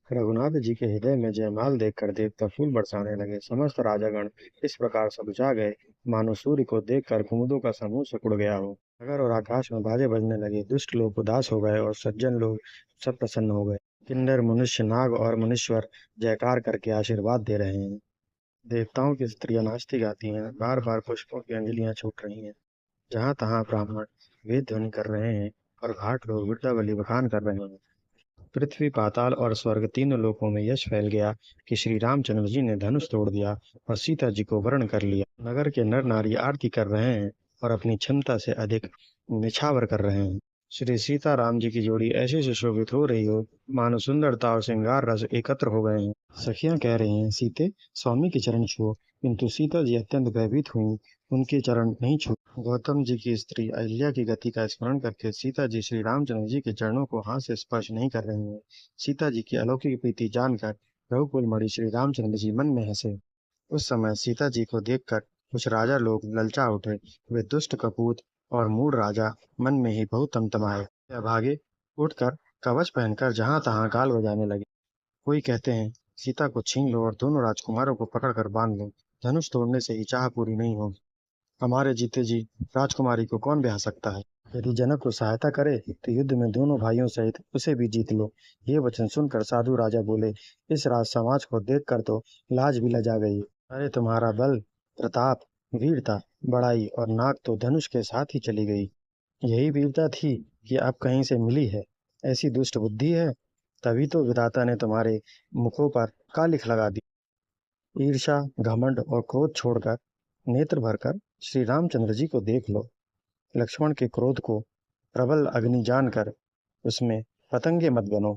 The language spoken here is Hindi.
रघुनाथ जी के हृदय में जयमाल देखकर देवता फूल बरसाने लगे। समस्त राजागण इस प्रकार सब बुझा गए, मानो सूर्य को देखकर कुमुदों का समूह सिकुड़ गया हो। नगर और आकाश में बाजे बजने लगे। दुष्ट लोग उदास हो गए और सज्जन लोग सब प्रसन्न हो गए। किन्नर, मनुष्य, नाग और मुनीश्वर जयकार करके आशीर्वाद दे रहे हैं। देवताओं की स्त्रियां नाचती गाती हैं, बार बार पुष्पों की अंजलियां छूट रही हैं। जहां तहां ब्राह्मण वेद ध्वनि कर रहे हैं और घाट लोग वृंदावली बखान कर रहे हैं। पृथ्वी, पाताल और स्वर्ग तीनों लोकों में यश फैल गया कि श्री रामचंद्र जी ने धनुष तोड़ दिया और सीता जी को वरण कर लिया। नगर के नर नारी आरती कर रहे हैं और अपनी क्षमता से अधिक निछावर कर रहे हैं। श्री सीता राम जी की जोड़ी ऐसे सुशोभित हो रही हो, मानो सुंदरता और श्रृंगार रस एकत्र हो गए हैं। सखियां कह रही हैं, सीते, स्वामी के चरण छुओ। किंतु सीता जी अत्यंत भयभीत हुई, उनके चरण नहीं छू। गौतम जी की स्त्री अहिल्या की गति का स्मरण करके सीता जी श्री रामचंद्र जी के चरणों को हाथ से स्पर्श नहीं कर रही हैं। सीता जी की अलौकिक प्रीति जानकर रघुकुल मणि श्री रामचंद्र जी मन में हंसे। उस समय सीता जी को देखकर कुछ राजा लोग ललचा उठे। वे दुष्ट कपूत और मूढ़ राजा मन में ही बहुत तमतमाए। वे भागे उठकर कवच पहनकर जहां तहां गाल बजाने लगे। कोई कहते हैं, सीता को छीन लो और दोनों राजकुमारों को पकड़कर बांध लो। धनुष तोड़ने से ही चाह पूरी नहीं होगी। हमारे जीते जी राजकुमारी को कौन ब्याह सकता है। यदि जनक को सहायता करे तो युद्ध में दोनों भाइयों सहित उसे भी जीत लो। ये वचन सुनकर साधु राजा बोले, इस राज समाज को देखकर तो लाज भी लजा गई। अरे तुम्हारा बल, प्रताप, वीरता, बड़ाई और नाक तो धनुष के साथ ही चली गई। यही वीरता थी कि अब कहीं से मिली है। ऐसी दुष्ट बुद्धि है, तभी तो विधाता ने तुम्हारे मुखों पर कालिख लगा दी। ईर्ष्या, घमंड और क्रोध छोड़कर नेत्र भरकर श्री रामचंद्र जी को देख लो। लक्ष्मण के क्रोध को प्रबल अग्नि जानकर उसमें पतंगे मत बनो।